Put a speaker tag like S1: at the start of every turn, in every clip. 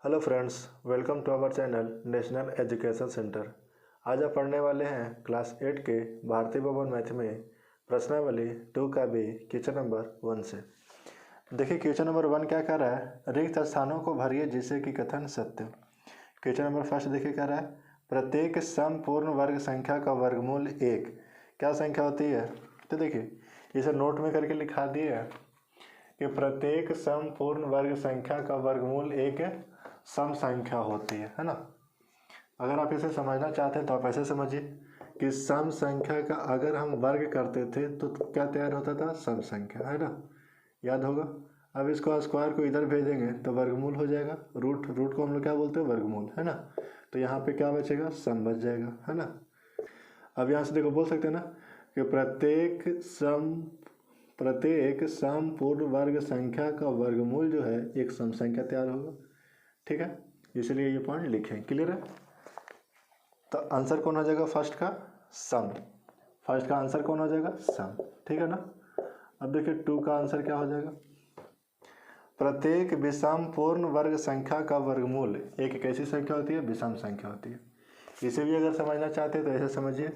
S1: Hello friends, welcome to our channel national education centre. आज आप पढ़ने वाले हैं क्लास 8 के भारतीय भवन मैथ में प्रश्नावली 2 का बी क्वेश्चन नंबर 1 से। देखिए क्वेश्चन नंबर 1 क्या कह रहा है, रिक्त स्थानों को भरिए जिससे कि कथन सत्य। क्वेश्चन नंबर फर्स्ट देखिए कह रहा है प्रत्येक समपूर्ण वर्ग संख्या का वर्गमूल एक क्या संख्या होती है। तो देखिए इसे नोट में करके लिखा दिए है कि प्रत्येक समपूर्ण वर्ग संख्या का वर्गमूल एक सम संख्या होती है ना। अगर आप इसे समझना चाहते हैं तो आप ऐसे समझिए कि सम संख्या का अगर हम वर्ग करते थे तो क्या तैयार होता था, सम संख्या, है ना, याद होगा। अब इसको स्क्वायर को इधर भेजेंगे तो वर्गमूल हो जाएगा, रूट रूट को हम लोग क्या बोलते हैं, वर्गमूल, है ना। तो यहाँ पे क्या बचेगा, सम बच जाएगा, है ना। अब यहाँ से देखो बोल सकते हैं ना कि प्रत्येक समपूर्ण वर्ग संख्या का वर्गमूल जो है एक सम संख्या तैयार होगा, ठीक है। इसलिए ये पॉइंट लिखें, क्लियर है। तो आंसर कौन हो जाएगा फर्स्ट का, सम। फर्स्ट का आंसर कौन हो जाएगा, सम, ठीक है ना। अब देखिए 2 का आंसर क्या हो जाएगा, प्रत्येक विषम पूर्ण वर्ग संख्या का वर्गमूल एक कैसी संख्या होती है, विषम संख्या होती है। इसे भी अगर समझना चाहते हैं तो ऐसे समझिए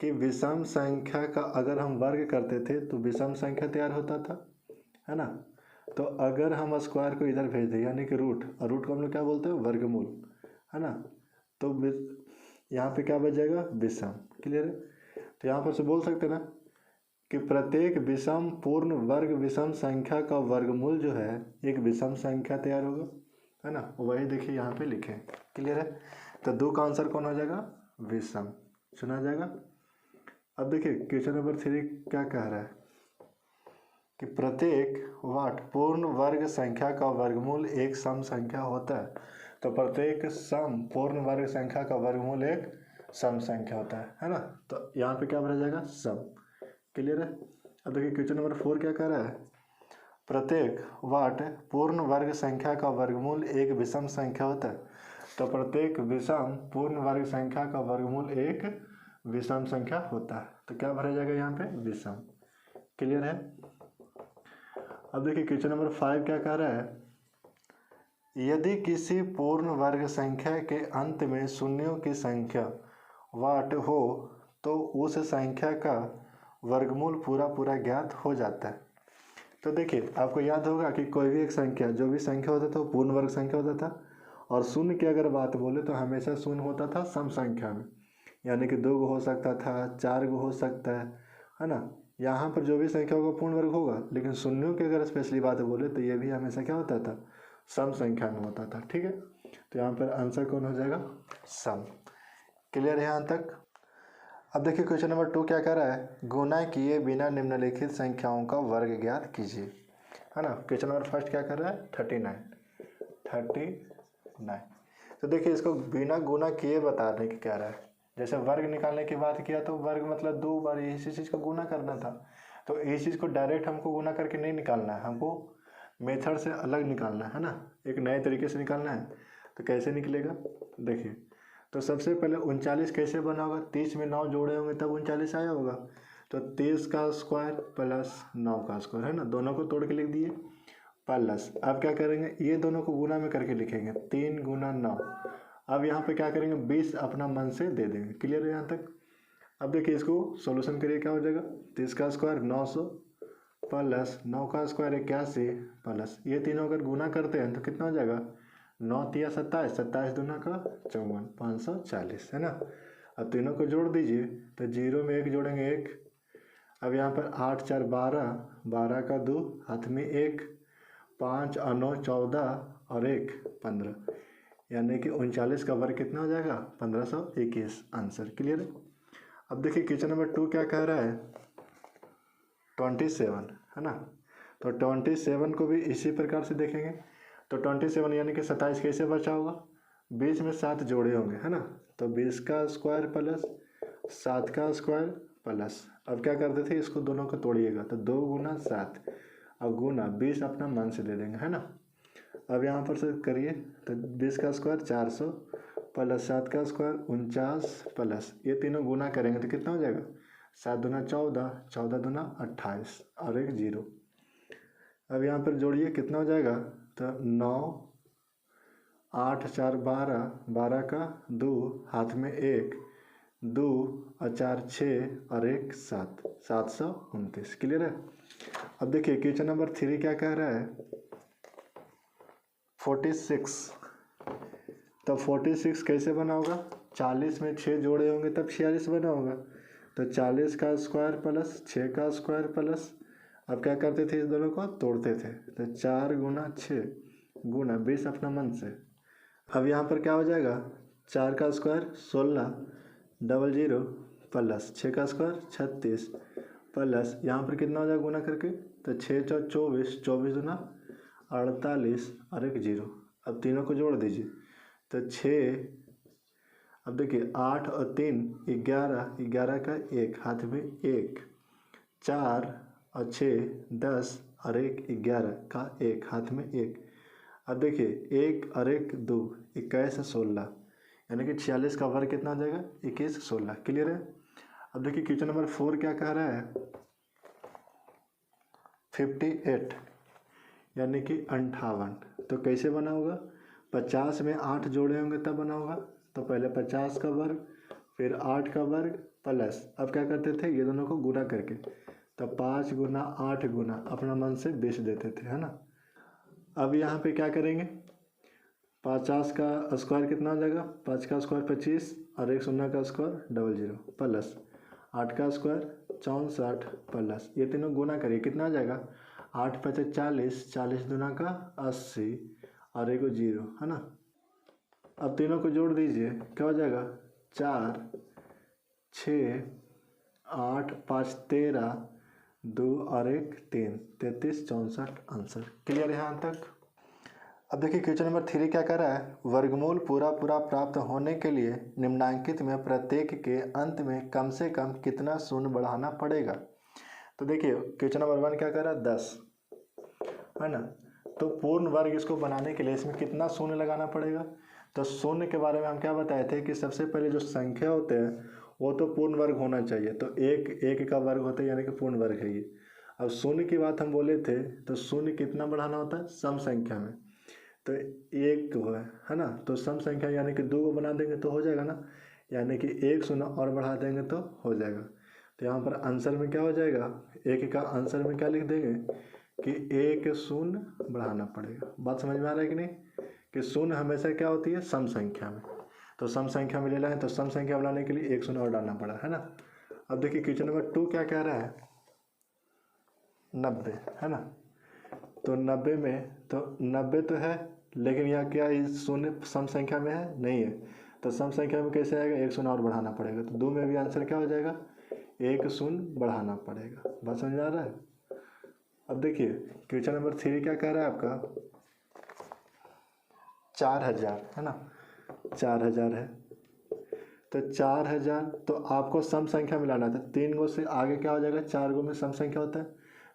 S1: कि विषम संख्या का अगर हम वर्ग करते थे तो विषम संख्या तैयार होता था, है ना। तो अगर हम स्क्वायर को इधर भेज दें यानी कि रूट, और रूट को हम लोग क्या बोलते हैं, वर्गमूल, है ना। तो यहाँ पे क्या बच जाएगा, विषम, क्लियर है। तो यहाँ पर से बोल सकते हैं ना कि प्रत्येक विषम पूर्ण वर्ग विषम संख्या का वर्गमूल जो है एक विषम संख्या तैयार होगा, है ना। वही देखिए यहाँ पे लिखे, क्लियर है। तो 2 का आंसर कौन हो जाएगा, विषम, सुना जाएगा। अब देखिए क्वेश्चन नंबर 3 क्या कह रहा है कि प्रत्येक वाट पूर्ण वर्ग संख्या का वर्गमूल एक सम संख्या होता है। तो प्रत्येक सम पूर्ण वर्ग संख्या का वर्गमूल एक सम संख्या होता है ना। तो यहाँ पे क्या भरा जाएगा, सम, क्लियर है। अब देखिए क्वेश्चन नंबर 4 क्या कह रहा है, प्रत्येक वाट पूर्ण वर्ग संख्या का वर्गमूल एक विषम संख्या होता है। तो प्रत्येक विषम पूर्ण वर्ग संख्या का वर्गमूल एक विषम संख्या होता है। तो क्या भरा जाएगा यहाँ पे, विषम, क्लियर है। अब देखिए क्वेश्चन नंबर 5 क्या कह रहा है, यदि किसी पूर्ण वर्ग संख्या के अंत में शून्यों की संख्या वाट हो तो उस संख्या का वर्गमूल पूरा पूरा ज्ञात हो जाता है। तो देखिए आपको याद होगा कि कोई भी एक संख्या, जो भी संख्या होता था वो पूर्ण वर्ग संख्या होता था, और शून्य की अगर बात बोले तो हमेशा शून्य होता था सम संख्या में, यानी कि 2 हो सकता था, 4 हो सकता है ना। यहाँ पर जो भी संख्या होगा पूर्ण वर्ग होगा, लेकिन शून्यों की अगर स्पेशली बात बोले तो ये भी हमेशा क्या होता था, सम संख्या में होता था, ठीक है। तो यहाँ पर आंसर कौन हो जाएगा, सम, क्लियर है यहाँ तक। अब देखिए क्वेश्चन नंबर 2 क्या कह रहा है, गुणा किए बिना निम्नलिखित संख्याओं का वर्ग ज्ञात कीजिए, है ना। क्वेश्चन नंबर फर्स्ट क्या कर रहा है, 39। तो देखिए इसको बिना गुणा किए बताने की कह रहा है। जैसे वर्ग निकालने की बात किया तो वर्ग मतलब 2 बार इसी चीज़ को गुना करना था। तो इस चीज़ को डायरेक्ट हमको गुना करके नहीं निकालना है, हमको मेथड से अलग निकालना है ना, एक नए तरीके से निकालना है। तो कैसे निकलेगा, देखिए तो सबसे पहले 39 कैसे बना होगा, 30 में 9 जोड़े होंगे तब 39 आया होगा। तो 30 का स्क्वायर प्लस 9 का स्क्वायर, है ना, दोनों को तोड़ के लिख दिए, प्लस अब क्या करेंगे, ये दोनों को गुना में करके लिखेंगे, 3 गुना 9। अब यहाँ पे क्या करेंगे, 20 अपना मन से दे देंगे, क्लियर है यहाँ तक। अब देखिए इसको सॉल्यूशन करिए, क्या हो जाएगा, 30 का स्क्वायर 900 प्लस 9 का स्क्वायर 81 प्लस ये तीनों अगर गुना करते हैं तो कितना हो जाएगा, 9 तिया 27, 27 दूना का 54, 540, है ना। अब तीनों को जोड़ दीजिए तो 0 में 1 जोड़ेंगे 1। अब यहाँ पर 8 4 12, 12 का 2 हाथ में 1, 5 और 9 14 और 1 15, यानी कि 39 का वर्ग कितना हो जाएगा, 1521, आंसर, क्लियर है। अब देखिए क्वेश्चन नंबर 2 क्या कह रहा है, 27, है ना। तो 27 को भी इसी प्रकार से देखेंगे। तो 27 यानी कि 27 कैसे बचा होगा, 20 में 7 जोड़े होंगे, है ना। तो 20 का स्क्वायर प्लस 7 का स्क्वायर प्लस, अब क्या करते थे, इसको दोनों को तोड़िएगा तो 2 गुना 7 और गुना 20 अपना मन से दे देंगे, है ना। अब यहाँ पर से करिए तो 20 का स्क्वायर 400 प्लस 7 का स्क्वायर 49 प्लस ये तीनों गुना करेंगे तो कितना हो जाएगा, 7 दूना 14, 14 दूना 28 और 1 0। अब यहाँ पर जोड़िए कितना हो जाएगा, तो 9 8 4 12, 12 का 2, हाथ में 1, 2 और 4 6 और 1 7, 729। क्लियर है। अब देखिए क्वेश्चन नंबर 3 क्या कह रहा है, 46। तो 46 कैसे बना होगा, 40 में 6 जोड़े होंगे तब 46 बना होगा। तो 40 का स्क्वायर प्लस 6 का स्क्वायर प्लस, अब क्या करते थे, इस दोनों को तोड़ते थे। तो 4 गुना 6 गुना 20 अपना मन से। अब यहाँ पर क्या हो जाएगा, 4 का स्क्वायर 16 00 प्लस 6 का स्क्वायर 36 प्लस यहाँ पर कितना हो जाएगा गुना करके, तो 6 4 24, 24 गुना 48 और 1 0। अब तीनों को जोड़ दीजिए तो 6, अब देखिए 8 और 3 11, 11 का 1 हाथ में 1, 4 और 6 10 और 1 11 का 1 हाथ में 1। अब देखिए 1 और 1 2, 21 और 16, यानी कि 46 का वर्ग कितना हो जाएगा, 21 16। क्लियर है। अब देखिए क्वेश्चन नंबर 4 क्या कह रहा है, 58 यानी कि 58। तो कैसे बना होगा, 50 में 8 जोड़े होंगे तब बना होगा। तो पहले 50 का वर्ग फिर 8 का वर्ग प्लस, अब क्या करते थे, ये दोनों को गुना करके, तो 5 गुना 8 गुना अपना मन से 20 देते थे, है ना। अब यहाँ पे क्या करेंगे, 50 का स्क्वायर कितना हो जाएगा, 5 का स्क्वायर 25 और 1 शून्य का स्क्वायर 00 प्लस 8 का स्क्वायर 64 प्लस, ये तीनों गुना करिए कितना हो जाएगा, 8 5 40, 40 दूना का 80 और 1 0, है ना। अब तीनों को जोड़ दीजिए, क्या हो जाएगा, 4 6 8 5 13, 2 और 1 3, 33 64 आंसर। क्लियर है यहाँ तक। अब देखिए क्वेश्चन नंबर 3 क्या कर रहा है, वर्गमूल पूरा पूरा प्राप्त होने के लिए निम्नांकित में प्रत्येक के अंत में कम से कम कितना शून्य बढ़ाना पड़ेगा। तो देखिए क्वेश्चन नंबर 1 क्या कर रहा है, 10, है ना। तो पूर्ण वर्ग इसको बनाने के लिए इसमें कितना शून्य लगाना पड़ेगा। तो शून्य के बारे में हम क्या बताए थे कि सबसे पहले जो संख्या होते हैं वो तो पूर्ण वर्ग होना चाहिए। तो एक का वर्ग होता है यानी कि पूर्ण वर्ग है ये। अब शून्य की बात हम बोले थे, तो शून्य कितना बढ़ाना होता है, सम संख्या में। तो एक है ना, तो सम संख्या यानी कि 2 को बना देंगे तो हो जाएगा ना, यानी कि 1 शून्य और बढ़ा देंगे तो हो जाएगा। तो यहाँ पर आंसर में क्या हो जाएगा, एक का आंसर में क्या लिख देंगे कि 1 शून्य बढ़ाना पड़ेगा। बात समझ में आ रहा है कि नहीं, कि शून्य हमेशा क्या होती है, सम संख्या में। तो सम संख्या में लेना है तो सम संख्या बनाने के लिए 1 शून्य और डालना पड़ा, है ना। अब देखिए क्वेश्चन नंबर 2 क्या कह रहा है, 90, है ना। तो 90 में, तो 90 तो है लेकिन यहाँ क्या इस शून्य सम संख्या में है, नहीं है। तो सम संख्या में कैसे आएगा, 1 शून्य और बढ़ाना पड़ेगा। तो 2 में भी आंसर क्या हो जाएगा, 1 शून्य बढ़ाना पड़ेगा। बात समझ में आ रहा है। अब देखिए क्वेश्चन नंबर 3 क्या कह रहा है आपका, 4000, है ना, 4000 है। तो 4000, तो आपको सम संख्या मिलाना था, 3 गो से आगे क्या हो जाएगा, 4 गो में सम संख्या होता है,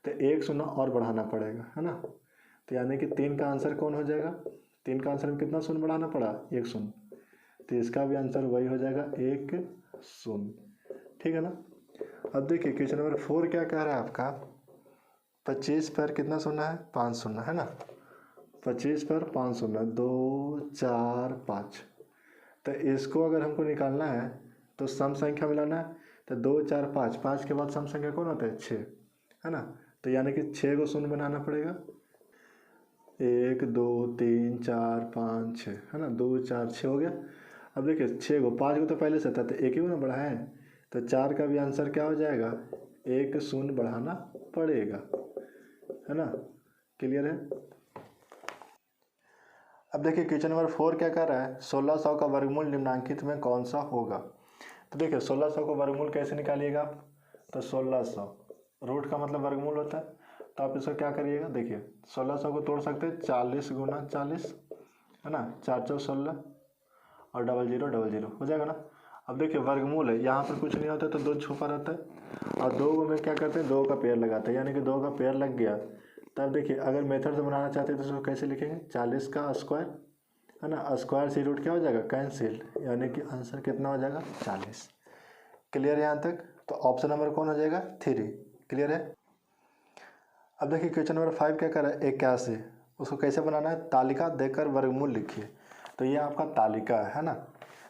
S1: तो 1 शून्य और बढ़ाना पड़ेगा, है ना। तो यानी कि 3 का आंसर कौन हो जाएगा, 3 का आंसर में कितना शून्य बढ़ाना पड़ा, 1 शून्य। तो इसका भी आंसर वही हो जाएगा, 1 शून्य। ठीक है ना। अब देखिए क्वेश्चन नंबर 4 क्या कह रहा है आपका, 25 पर कितना शून्य है, 5 शून्य, है ना। 25 पर 5 शून्य, 2 4 5। तो इसको अगर हमको निकालना है तो सम संख्या मिलाना है। तो 2 4 5, 5 के बाद सम संख्या कौन होता है, 6, है ना। तो यानी कि 6 को शून्य बनाना पड़ेगा, 1 2 3 4 5 6, है ना, 2 4 6 हो गया। अब देखिए 6 को, 5 को तो पहले से था तो 1 ही को ना बढ़ाए हैं। तो 4 का भी आंसर क्या हो जाएगा, 1 शून्य बढ़ाना पड़ेगा, है ना। क्लियर है। अब देखिए क्वेश्चन नंबर 4 क्या कर रहा है, 1600 का वर्गमूल निम्नांकित में कौन सा होगा। तो देखिए 1600 का वर्गमूल कैसे निकालिएगा आप, तो 1600 रूट का मतलब वर्गमूल होता है। तो आप इसको क्या करिएगा, देखिए 1600 को तोड़ सकते हैं, 40 गुना 40, है ना, 4 4 16 और 00 00 हो जाएगा ना। अब देखिए वर्गमूल है, यहाँ पर कुछ नहीं होता तो 2 छुपा रहता है, और 2 में क्या करते हैं, 2 का पेयर लगाते हैं, यानी कि 2 का पेयर लग गया। तब देखिए अगर मेथड से बनाना चाहते हैं तो उसको कैसे लिखेंगे, 40 का स्क्वायर, है ना, स्क्वायर से रूट क्या हो जाएगा, कैंसिल, यानी कि आंसर कितना हो जाएगा, 40। क्लियर है यहाँ तक। तो ऑप्शन नंबर कौन हो जाएगा, 3। क्लियर है। अब देखिए क्वेश्चन नंबर 5 क्या कर रहा है, 81, उसको कैसे बनाना है, तालिका देकर वर्गमूल लिखिए। तो ये आपका तालिका है ना।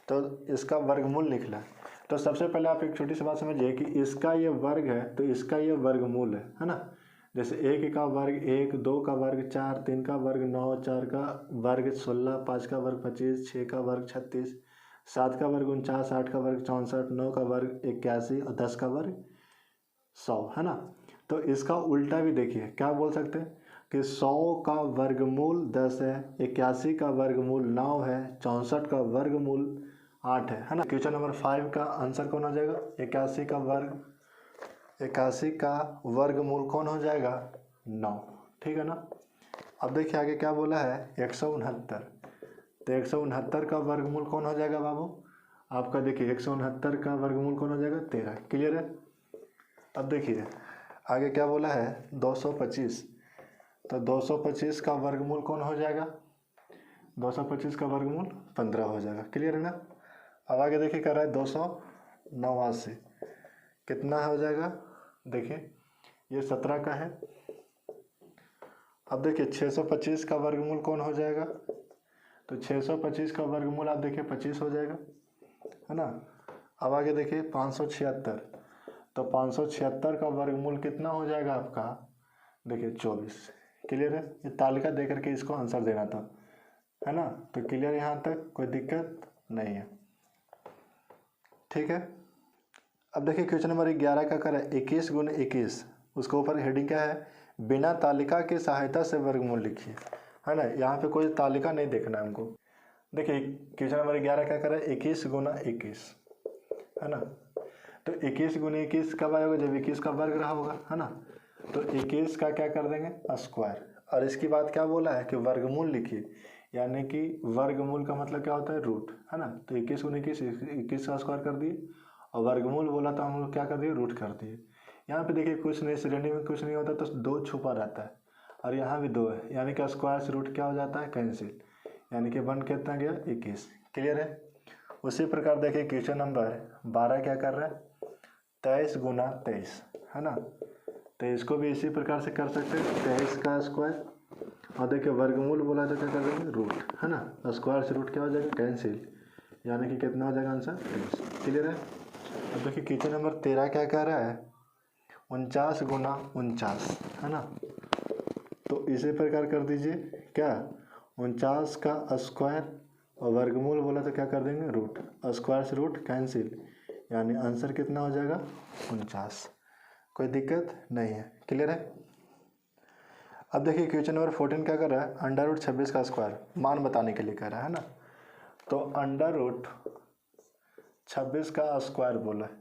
S1: तो इसका वर्गमूल लिखना है। तो सबसे पहले आप एक छोटी सी बात समझिए कि इसका ये वर्ग है तो इसका ये वर्गमूल है ना। जैसे 1 का वर्ग 1, 2 का वर्ग 4, 3 का वर्ग 9, 4 का वर्ग 16, 5 का वर्ग 25, 6 का वर्ग 36, 7 का वर्ग 49, 8 का वर्ग 64, 9 का वर्ग 81 और 10 का वर्ग 100 है ना। तो इसका उल्टा भी देखिए, क्या बोल सकते हैं कि 100 का वर्गमूल 10 है, 81 का वर्गमूल 9 है, 64 का वर्गमूल 8 है ना। क्वेश्चन नंबर 5 का आंसर कौन हो जाएगा? 81 का वर्गमूल कौन हो जाएगा? 9। ठीक है ना। अब देखिए आगे क्या बोला है, 169। तो 169 का वर्गमूल कौन हो जाएगा बाबू? आपका देखिए 169 का वर्गमूल कौन हो जाएगा? 13। क्लियर है। अब देखिए आगे क्या बोला है, 225। तो 225 का वर्गमूल कौन हो जाएगा? 225 का वर्गमूल 15 हो जाएगा। क्लियर है ना। अब आगे देखिए कह रहा है 289, कितना हो जाएगा? देखिए ये 17 का है। अब देखिए 625 का वर्गमूल कौन हो जाएगा? तो 625 का वर्गमूल आप देखिए 25 हो जाएगा, है ना। अब आगे देखिए 576। तो 576 का वर्गमूल कितना हो जाएगा आपका? देखिए 24। क्लियर है। ये तालिका दे करके इसको आंसर देना था, है ना। तो क्लियर यहाँ तक, कोई दिक्कत नहीं है। ठीक है। अब देखिए क्वेश्चन नंबर 11 का कर है 21 × 21। उसके ऊपर हेडिंग क्या है? बिना तालिका की सहायता से वर्गमूल लिखिए, है ना। यहाँ पे कोई तालिका नहीं देखना है हमको। देखिए क्वेश्चन नंबर 11 क्या कर रहा है, 21 × 21, है ना। तो 21 × 21 कब आएगा? जब 21 का वर्ग रहा होगा, है ना। तो 21 का क्या कर देंगे? स्क्वायर। और इसकी बात क्या बोला है कि वर्गमूल लिखिए, यानी कि वर्गमूल का मतलब क्या होता है? रूट, है ना। तो 21 × 21, 21 का स्क्वायर कर दिए, और वर्गमूल बोला तो हम लोग क्या कर दिए? रूट कर दिए। यहाँ पे देखिए कुछ नहीं, श्रेणी में कुछ नहीं होता तो 2 छुपा रहता है, और यहाँ भी 2 है, यानी कि स्क्वायर से रूट क्या हो जाता है? कैंसिल, यानी कि बन कितना गया? 21। क्लियर है। उसी प्रकार देखिए क्वेश्चन नंबर 12 क्या कर रहा है, 23 × 23, है ना। तो इसको भी इसी प्रकार से कर सकते हैं, 23 का स्क्वायर, और देखिए वर्गमूल बोला तो क्या कर देंगे? रूट, है ना। स्क्वायर से रूट क्या हो जाएगा? कैंसिल, यानी कि कितना हो जाएगा आंसर? 23। क्लियर है। अब देखिए क्वेश्चन नंबर 13 क्या कह रहा है, 49 × 49, है ना। तो इसी प्रकार कर दीजिए, क्या? 49 का स्क्वायर, और वर्गमूल बोला तो क्या कर देंगे? रूट, स्क्वायर से रूट कैंसिल, यानी आंसर कितना हो जाएगा? 49। कोई दिक्कत नहीं है। क्लियर है। अब देखिए क्वेश्चन नंबर 14 क्या कर रहा है, √26 का स्क्वायर मान बताने के लिए कह रहा है ना। तो √26 का स्क्वायर बोला है,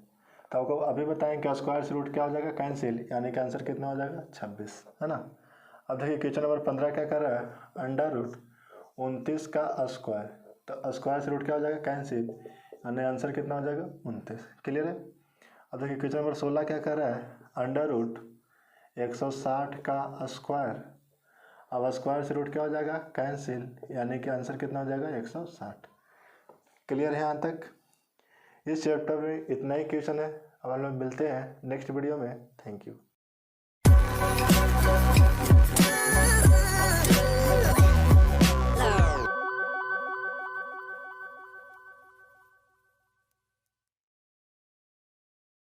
S1: तो आपको अभी बताएं कि स्क्वायर से रूट क्या हो जाएगा? कैंसिल, यानी कि आंसर कितना हो जाएगा? 26, है ना। अब देखिए क्वेश्चन नंबर 15 क्या कर रहा है, √29 का स्क्वायर, तो स्क्वायर से रूट क्या हो जाएगा? कैंसिल, यानी आंसर कितना हो जाएगा? 29। क्लियर है। अब देखिए क्वेश्चन नंबर 16 क्या कर रहा है, √160 का स्क्वायर, अब स्क्वायर से रूट क्या हो जाएगा? कैंसिल, यानी कि आंसर कितना हो जाएगा? 160। क्लियर है यहाँ तक। इस चैप्टर में इतना ही क्वेश्चन है। अब हम लोग मिलते हैं नेक्स्ट वीडियो में। Thank you.